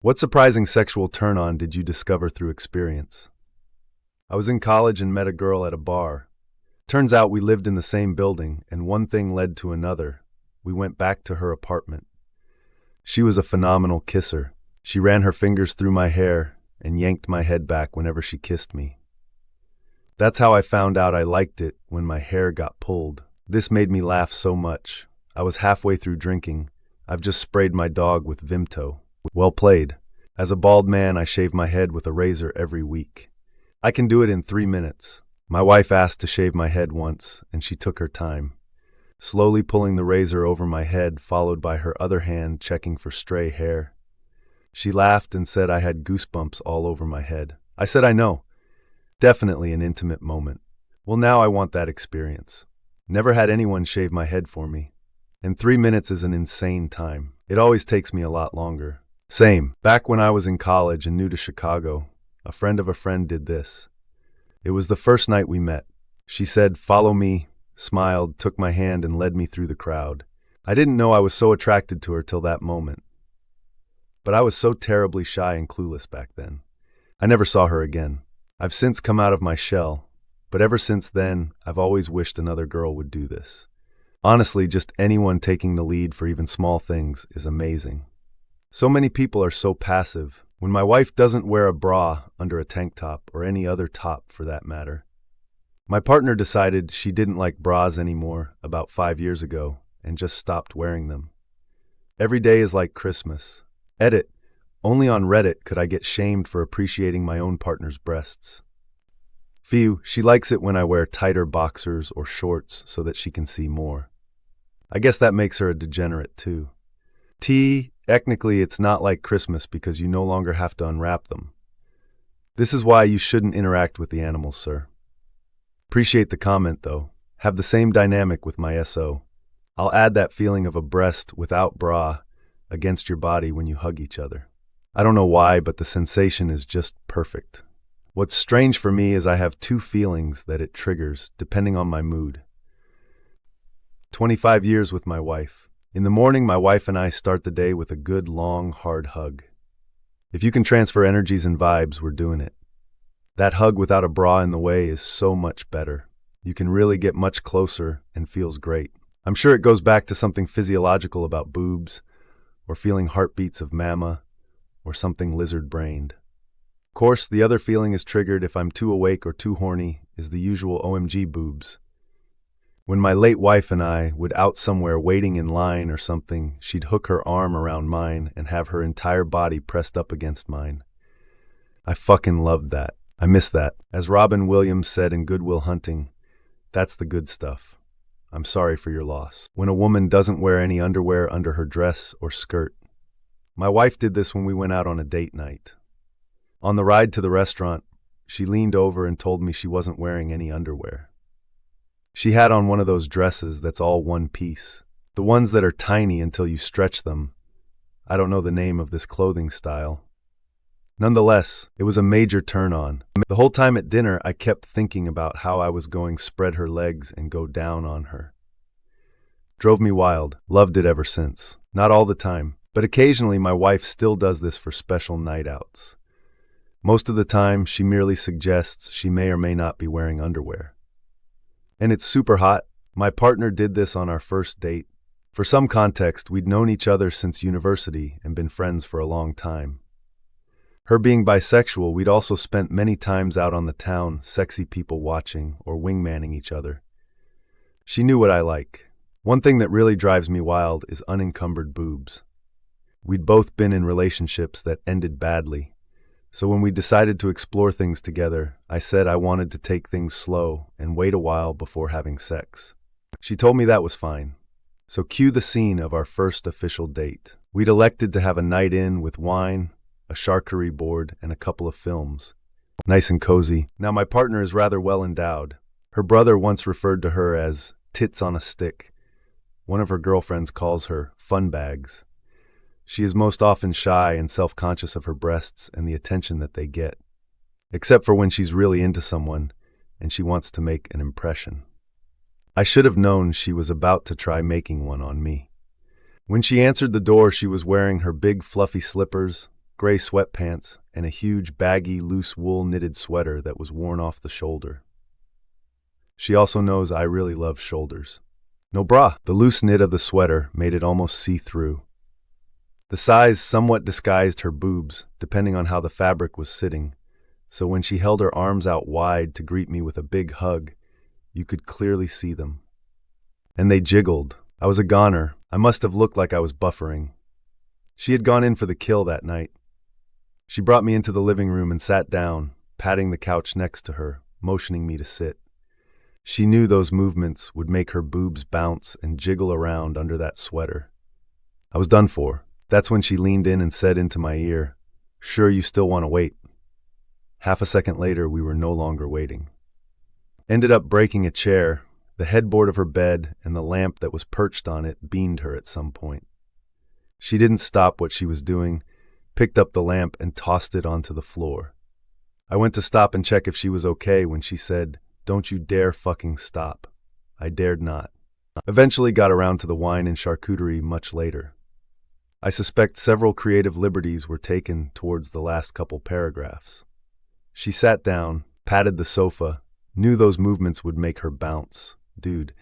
What surprising sexual turn-on did you discover through experience? I was in college and met a girl at a bar. Turns out we lived in the same building, and one thing led to another. We went back to her apartment. She was a phenomenal kisser. She ran her fingers through my hair and yanked my head back whenever she kissed me. That's how I found out I liked it, when my hair got pulled. This made me laugh so much. I was halfway through drinking. I've just sprayed my dog with Vimto. Well played. As a bald man, I shave my head with a razor every week. I can do it in 3 minutes. My wife asked to shave my head once, and she took her time, slowly pulling the razor over my head, followed by her other hand checking for stray hair. She laughed and said I had goosebumps all over my head. I said I know. Definitely an intimate moment. Well, now I want that experience. Never had anyone shave my head for me. And 3 minutes is an insane time. It always takes me a lot longer. Same. Back when I was in college and new to Chicago, a friend of a friend did this. It was the first night we met. She said, "Follow me," smiled, took my hand and led me through the crowd. I didn't know I was so attracted to her till that moment. But I was so terribly shy and clueless back then. I never saw her again. I've since come out of my shell, but ever since then, I've always wished another girl would do this. Honestly, just anyone taking the lead for even small things is amazing. So many people are so passive. When my wife doesn't wear a bra under a tank top, or any other top for that matter. My partner decided she didn't like bras anymore about 5 years ago and just stopped wearing them. Every day is like Christmas. Edit. Only on Reddit could I get shamed for appreciating my own partner's breasts. Phew, she likes it when I wear tighter boxers or shorts so that she can see more. I guess that makes her a degenerate too. Technically it's not like Christmas because you no longer have to unwrap them. This is why you shouldn't interact with the animals, sir. Appreciate the comment though. Have the same dynamic with my SO. I'll add that feeling of a breast without bra against your body when you hug each other. I don't know why, but the sensation is just perfect. What's strange for me is I have 2 feelings that it triggers depending on my mood. 25 years with my wife. In the morning, my wife and I start the day with a good, long, hard hug. If you can transfer energies and vibes, we're doing it. That hug without a bra in the way is so much better. You can really get much closer and feels great. I'm sure it goes back to something physiological about boobs, or feeling heartbeats of mama, or something lizard-brained. Of course, the other feeling is triggered if I'm too awake or too horny, is the usual OMG boobs. When my late wife and I would out somewhere waiting in line or something, she'd hook her arm around mine and have her entire body pressed up against mine. I fucking loved that. I miss that. As Robin Williams said in Good Will Hunting, that's the good stuff. I'm sorry for your loss. When a woman doesn't wear any underwear under her dress or skirt. My wife did this when we went out on a date night. On the ride to the restaurant, she leaned over and told me she wasn't wearing any underwear. She had on one of those dresses that's all one piece. The ones that are tiny until you stretch them. I don't know the name of this clothing style. Nonetheless, it was a major turn-on. The whole time at dinner, I kept thinking about how I was going to spread her legs and go down on her. Drove me wild. Loved it ever since. Not all the time, but occasionally my wife still does this for special night outs. Most of the time, she merely suggests she may or may not be wearing underwear. And it's super hot. My partner did this on our first date. For some context, we'd known each other since university and been friends for a long time. Her being bisexual, we'd also spent many times out on the town, sexy people watching or wingmanning each other. She knew what I like. One thing that really drives me wild is unencumbered boobs. We'd both been in relationships that ended badly. So when we decided to explore things together, I said I wanted to take things slow and wait a while before having sex. She told me that was fine. So cue the scene of our first official date. We'd elected to have a night in with wine, a charcuterie board, and a couple of films. Nice and cozy. Now my partner is rather well endowed. Her brother once referred to her as tits on a stick. One of her girlfriends calls her fun bags. She is most often shy and self-conscious of her breasts and the attention that they get, except for when she's really into someone and she wants to make an impression. I should have known she was about to try making one on me. When she answered the door, she was wearing her big fluffy slippers, gray sweatpants, and a huge, baggy, loose wool knitted sweater that was worn off the shoulder. She also knows I really love shoulders. No bra. The loose knit of the sweater made it almost see-through. The size somewhat disguised her boobs, depending on how the fabric was sitting, so when she held her arms out wide to greet me with a big hug, you could clearly see them. And they jiggled. I was a goner. I must have looked like I was buffering. She had gone in for the kill that night. She brought me into the living room and sat down, patting the couch next to her, motioning me to sit. She knew those movements would make her boobs bounce and jiggle around under that sweater. I was done for. That's when she leaned in and said into my ear, "Sure you still want to wait?" Half a second later, we were no longer waiting. Ended up breaking a chair. The headboard of her bed and the lamp that was perched on it beamed her at some point. She didn't stop what she was doing, picked up the lamp and tossed it onto the floor. I went to stop and check if she was okay when she said, "Don't you dare fucking stop." I dared not. Eventually got around to the wine and charcuterie much later. I suspect several creative liberties were taken towards the last couple paragraphs. She sat down, patted the sofa, knew those movements would make her bounce. Dude,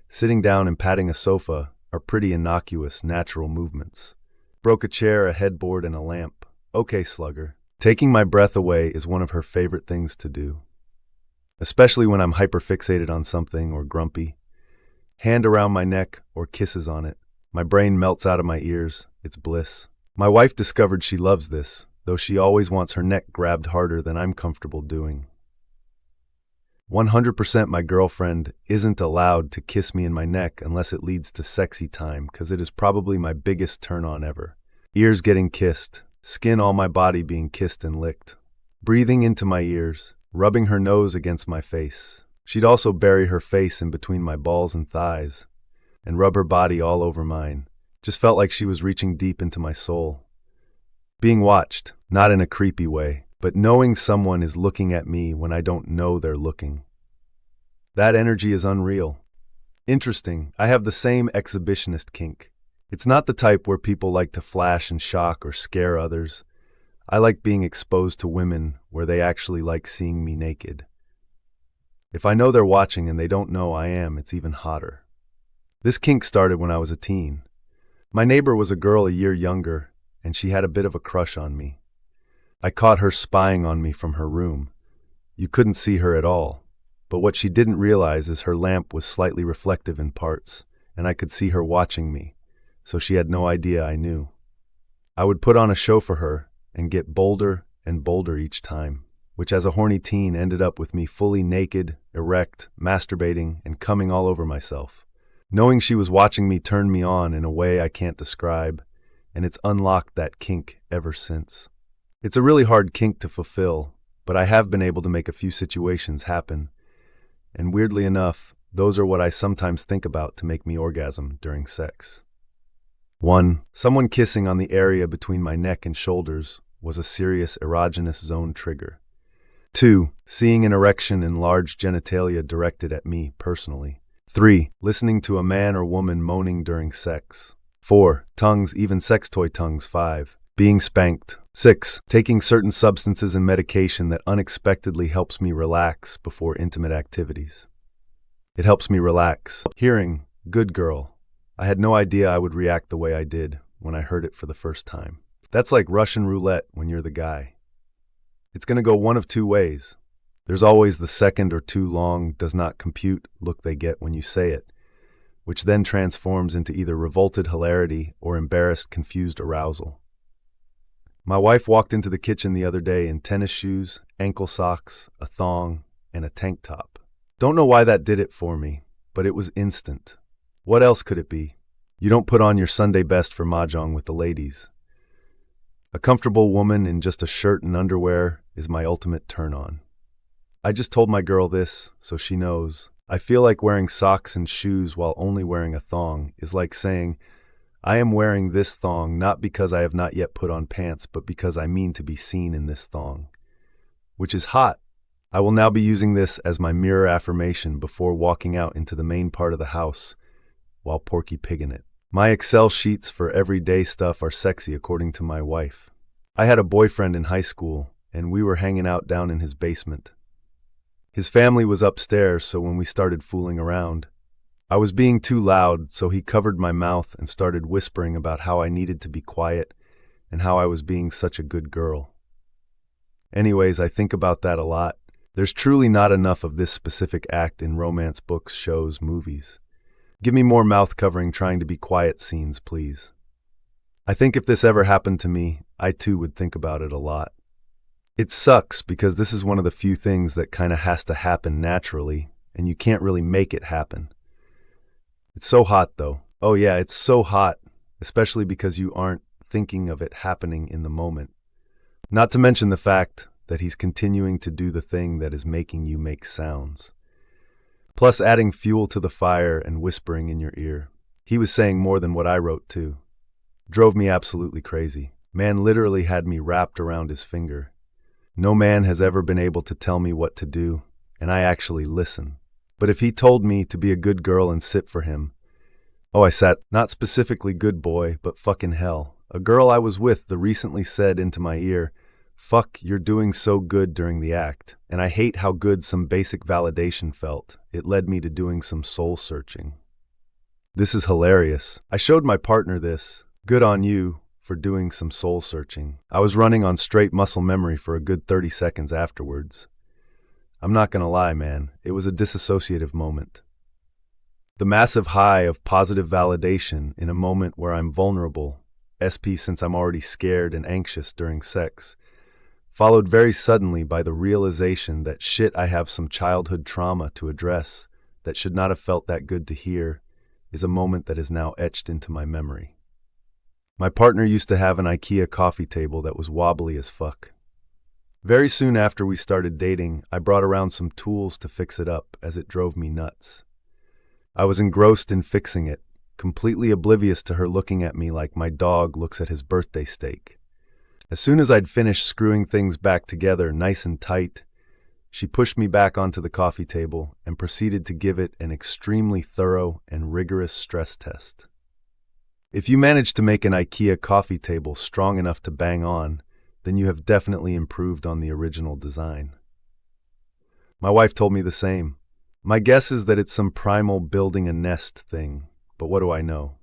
sitting down and patting a sofa are pretty innocuous, natural movements. Broke a chair, a headboard, and a lamp. Okay, slugger. Taking my breath away is one of her favorite things to do. Especially when I'm hyperfixated on something or grumpy. Hand around my neck or kisses on it. My brain melts out of my ears. It's bliss. My wife discovered she loves this, though she always wants her neck grabbed harder than I'm comfortable doing. 100% my girlfriend isn't allowed to kiss me in my neck unless it leads to sexy time, because it is probably my biggest turn-on ever. Ears getting kissed, skin all my body being kissed and licked. Breathing into my ears, rubbing her nose against my face. She'd also bury her face in between my balls and thighs, and rub her body all over mine. Just felt like she was reaching deep into my soul. Being watched, not in a creepy way, but knowing someone is looking at me when I don't know they're looking. That energy is unreal. Interesting, I have the same exhibitionist kink. It's not the type where people like to flash and shock or scare others. I like being exposed to women where they actually like seeing me naked. If I know they're watching and they don't know I am, it's even hotter. This kink started when I was a teen. My neighbor was a girl a year younger, and she had a bit of a crush on me. I caught her spying on me from her room. You couldn't see her at all, but what she didn't realize is her lamp was slightly reflective in parts, and I could see her watching me, so she had no idea I knew. I would put on a show for her and get bolder and bolder each time, which as a horny teen ended up with me fully naked, erect, masturbating, and coming all over myself. Knowing she was watching me turned me on in a way I can't describe, and it's unlocked that kink ever since. It's a really hard kink to fulfill, but I have been able to make a few situations happen, and weirdly enough, those are what I sometimes think about to make me orgasm during sex. 1. Someone kissing on the area between my neck and shoulders was a serious erogenous zone trigger. 2. Seeing an erection and large genitalia directed at me personally. 3. Listening to a man or woman moaning during sex. 4. Tongues, even sex toy tongues. 5. Being spanked. 6. Taking certain substances and medication that unexpectedly helps me relax before intimate activities. It helps me relax. Hearing, "Good girl." I had no idea I would react the way I did when I heard it for the first time. That's like Russian roulette when you're the guy. It's going to go one of two ways. There's always the second or too long, does not compute look they get when you say it, which then transforms into either revolted hilarity or embarrassed, confused arousal. My wife walked into the kitchen the other day in tennis shoes, ankle socks, a thong, and a tank top. Don't know why that did it for me, but it was instant. What else could it be? You don't put on your Sunday best for mahjong with the ladies. A comfortable woman in just a shirt and underwear is my ultimate turn-on. I just told my girl this, so she knows. I feel like wearing socks and shoes while only wearing a thong is like saying, I am wearing this thong not because I have not yet put on pants, but because I mean to be seen in this thong. Which is hot. I will now be using this as my mirror affirmation before walking out into the main part of the house while porky pigging it. My Excel sheets for everyday stuff are sexy according to my wife. I had a boyfriend in high school, and we were hanging out down in his basement. His family was upstairs, so when we started fooling around, I was being too loud, so he covered my mouth and started whispering about how I needed to be quiet and how I was being such a good girl. Anyways, I think about that a lot. There's truly not enough of this specific act in romance books, shows, movies. Give me more mouth-covering trying to be quiet scenes, please. I think if this ever happened to me, I too would think about it a lot. It sucks because this is one of the few things that kind of has to happen naturally, and you can't really make it happen. It's so hot, though. Oh yeah, it's so hot, especially because you aren't thinking of it happening in the moment. Not to mention the fact that he's continuing to do the thing that is making you make sounds. Plus adding fuel to the fire and whispering in your ear. He was saying more than what I wrote, too. Drove me absolutely crazy. Man literally had me wrapped around his finger. No man has ever been able to tell me what to do, and I actually listen. But if he told me to be a good girl and sit for him, I sat, not specifically good boy, but fucking hell. A girl I was with recently said into my ear, "Fuck, you're doing so good during the act." And I hate how good some basic validation felt. It led me to doing some soul searching. This is hilarious. I showed my partner this. Good on you for doing some soul searching. I was running on straight muscle memory for a good 30 seconds afterwards. I'm not gonna lie, man. It was a disassociative moment. The massive high of positive validation in a moment where I'm vulnerable, SP since I'm already scared and anxious during sex, followed very suddenly by the realization that shit, I have some childhood trauma to address that should not have felt that good to hear, is a moment that is now etched into my memory. My partner used to have an IKEA coffee table that was wobbly as fuck. Very soon after we started dating, I brought around some tools to fix it up as it drove me nuts. I was engrossed in fixing it, completely oblivious to her looking at me like my dog looks at his birthday steak. As soon as I'd finished screwing things back together nice and tight, she pushed me back onto the coffee table and proceeded to give it an extremely thorough and rigorous stress test. If you manage to make an IKEA coffee table strong enough to bang on, then you have definitely improved on the original design. My wife told me the same. My guess is that it's some primal building a nest thing, but what do I know?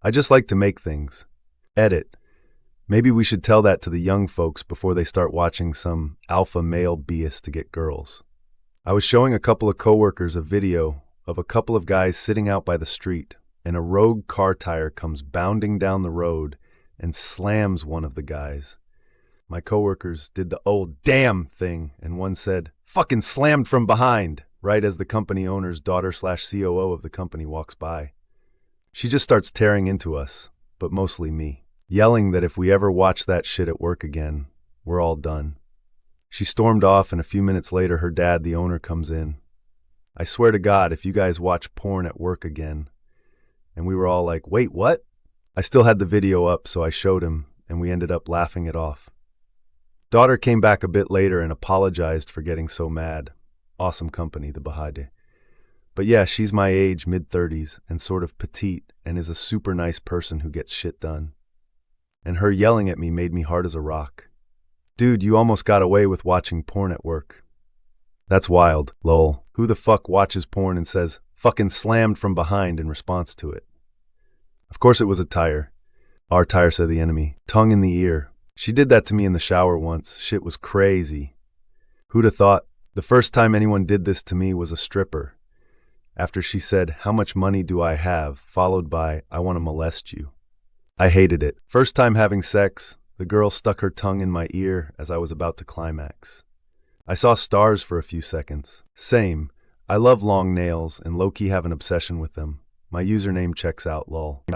I just like to make things. Edit. Maybe we should tell that to the young folks before they start watching some alpha male BS to get girls. I was showing a couple of coworkers a video of a couple of guys sitting out by the street, and a rogue car tire comes bounding down the road and slams one of the guys. My coworkers did the old damn thing, and one said, "Fucking slammed from behind," right as the company owner's daughter/COO of the company walks by. She just starts tearing into us, but mostly me, yelling that if we ever watch that shit at work again, we're all done. She stormed off, and a few minutes later her dad, the owner, comes in. I swear to God, if you guys watch porn at work again. And we were all like, "Wait, what?" I still had the video up, so I showed him, and we ended up laughing it off. Daughter came back a bit later and apologized for getting so mad. Awesome company, the Bahade. But yeah, she's my age, mid-30s, and sort of petite, and is a super nice person who gets shit done. And her yelling at me made me hard as a rock. Dude, you almost got away with watching porn at work. That's wild, lol. Who the fuck watches porn and says, "Fucking slammed from behind" in response to it? Of course it was a tire. Our tire, said the enemy. Tongue in the ear. She did that to me in the shower once. Shit was crazy. Who'd have thought? The first time anyone did this to me was a stripper. After she said, "How much money do I have?" followed by, "I want to molest you." I hated it. First time having sex, the girl stuck her tongue in my ear as I was about to climax. I saw stars for a few seconds. Same. I love long nails and low-key have an obsession with them. My username checks out, lol.